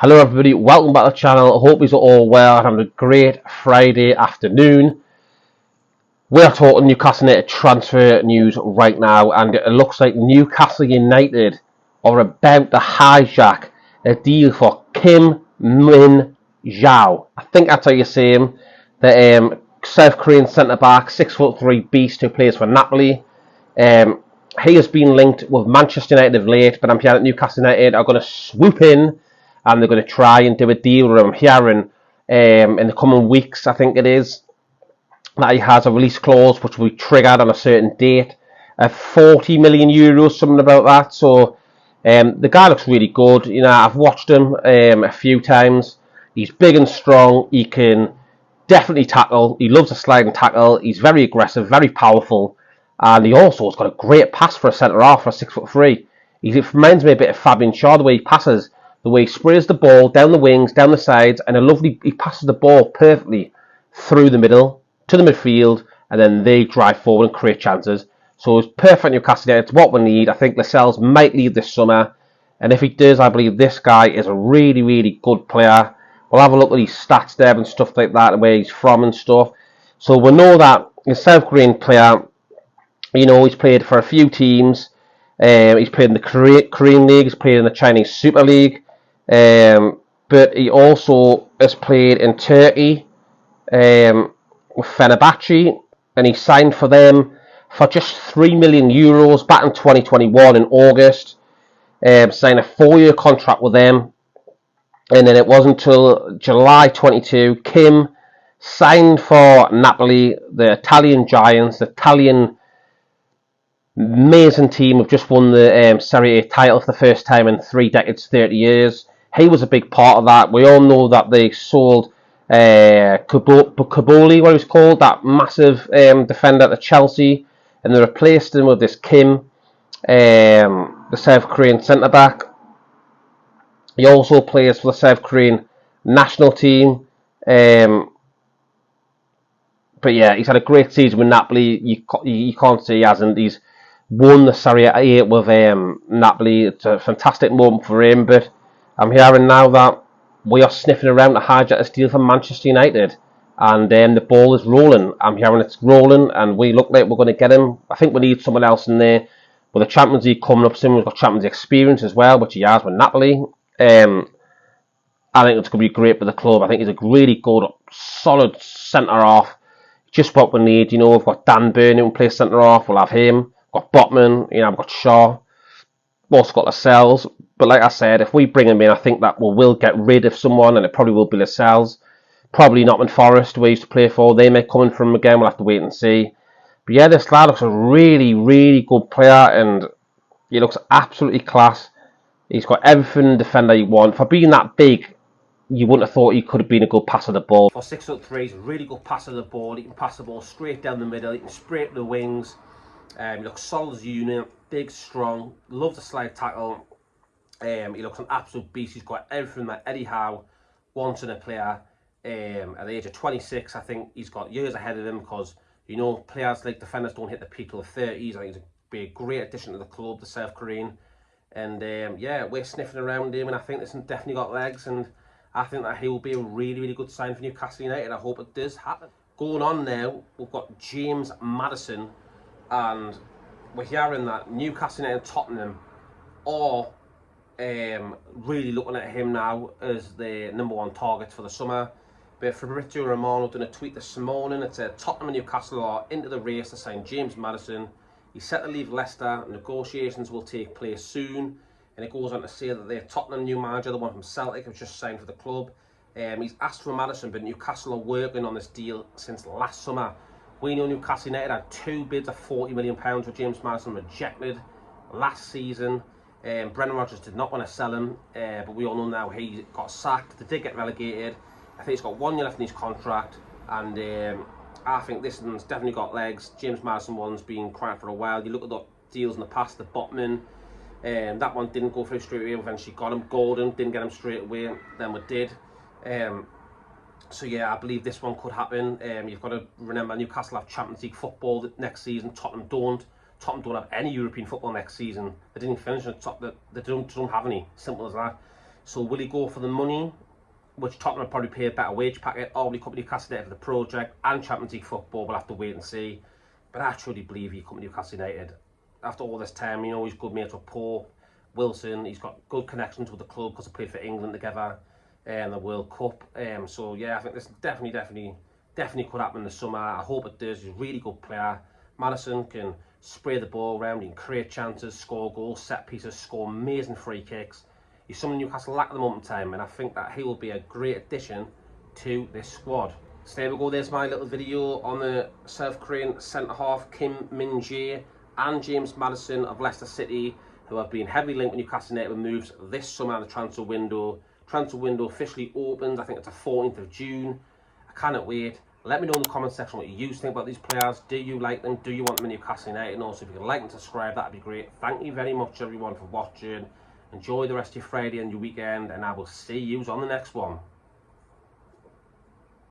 Hello everybody, welcome back to the channel. I hope you're all well and having a great Friday afternoon. We're talking Newcastle United transfer news right now, and it looks like Newcastle United are about to hijack a deal for Kim Min-jae. I think that's how you say him. The South Korean centre-back, 6'3" beast who plays for Napoli. He has been linked with Manchester United of late, but I'm hearing that Newcastle United are going to swoop in and they're going to try and do a deal with him. I'm hearing in the coming weeks, I think it is, that he has a release clause which will be triggered on a certain date. 40 million euros, something about that. So the guy looks really good. You know, I've watched him a few times. He's big and strong. He can definitely tackle. He loves a sliding tackle. He's very aggressive, very powerful. And he also has got a great pass for a centre-half for a 6'3". It reminds me a bit of Fabian Shaw, the way he passes. The way he sprays the ball down the wings, down the sides, and he passes the ball perfectly through the middle to the midfield, and then they drive forward and create chances. So it's perfect Newcastle United. It's what we need. I think Lascelles might leave this summer, and if he does, I believe this guy is a really, really good player. We'll have a look at his stats there and stuff like that, and where he's from and stuff. So we know that a South Korean player, you know, he's played for a few teams. He's played in the Korean League. He's played in the Chinese Super League. But he also has played in Turkey with Fenerbahce, and he signed for them for just €3 million back in 2021 in August. Signed a 4-year contract with them, and then it wasn't until July 22 Kim signed for Napoli, the Italian giants, the Italian amazing team have just won the Serie A title for the first time in 3 decades, 30 years. He was a big part of that. We all know that they sold Kabuli, what he was called, that massive defender to Chelsea, and they replaced him with this Kim, the South Korean centre-back. He also plays for the South Korean national team. But yeah, he's had a great season with Napoli. You can't say he hasn't. He's won the Serie A with Napoli. It's a fantastic moment for him, but I'm hearing now that we are sniffing around to hijack this deal for Manchester United, and the ball is rolling. I'm hearing it's rolling, and we look like we're going to get him. I think we need someone else in there. With the Champions League coming up soon, we've got Champions League experience as well, which he has with Napoli. I think it's going to be great for the club. I think he's a really good, solid centre-half. Just what we need. You know, we've got Dan Burn who plays centre-half. We'll have him. We've got Botman. You know, we've got Shaw. We've also got Lascelles. But like I said, if we bring him in, I think that we will get rid of someone, and it probably will be Lascelles. Probably Nottingham Forest, who he used to play for. They may come in from him again. We'll have to wait and see. But yeah, this lad looks a really, really good player, and he looks absolutely class. He's got everything defender you want. For being that big, you wouldn't have thought he could have been a good passer of the ball. For 6'3", he's a really good passer of the ball. He can pass the ball straight down the middle. He can spray it to the wings. He looks solid as a unit. Big, strong. Loves a slide tackle. He looks an absolute beast. He's got everything that Eddie Howe wants in a player. At the age of 26, I think he's got years ahead of him, because, you know, players like defenders don't hit the peak till the 30s. I think he's be a great addition to the club, the South Korean. And yeah, we're sniffing around him, and I think this has definitely got legs, and I think that he will be a really, really good sign for Newcastle United. I hope it does happen. Going on now, we've got James Maddison, and we're hearing that Newcastle United and Tottenham are really looking at him now as the #1 target for the summer. But Fabrizio Romano done a tweet this morning. It said Tottenham and Newcastle are into the race to sign James Maddison. He's set to leave Leicester. Negotiations will take place soon. And it goes on to say that their Tottenham new manager, the one from Celtic, has just signed for the club. He's asked for Maddison, but Newcastle are working on this deal since last summer. We know Newcastle United had 2 bids of £40 million for James Maddison, rejected last season. Brendan Rodgers did not want to sell him, but we all know now he got sacked. They did get relegated. I think he's got 1 year left in his contract, and I think this one's definitely got legs. James Maddison one's been crying for a while. You look at the deals in the past, the Botman, that one didn't go through straight away. We eventually got him. Gordon didn't get him straight away, then we did. So yeah, I believe this one could happen. You've got to remember, Newcastle have Champions League football next season. Tottenham don't. Tottenham don't have any European football next season. They didn't finish at the top. They don't have any. Simple as that. So will he go for the money, which Tottenham will probably pay a better wage packet, or will he come to Newcastle United for the project and Champions League football? We'll have to wait and see. But I truly believe he'll come to Newcastle United. After all this time, you know, he's good mates with Pope, Wilson. He's got good connections with the club because they played for England together in the World Cup. So yeah, I think this definitely could happen in the summer. I hope it does. He's a really good player. Maddison can spray the ball around, he can create chances, score goals, set pieces, score amazing free kicks. He's someone Newcastle lack at the moment in time, and I think that he will be a great addition to this squad. So there we go, there's my little video on the South Korean centre-half Kim Min-jae and James Maddison of Leicester City, who have been heavily linked with Newcastle United with moves this summer in the transfer window. Transfer window officially opens, I think it's the 14th of June. I cannot wait. Let me know in the comment section what you think about these players. Do you like them? Do you want them in Newcastle United? And also, if you can like and subscribe, that'd be great. Thank you very much, everyone, for watching. Enjoy the rest of your Friday and your weekend, and I will see you on the next one.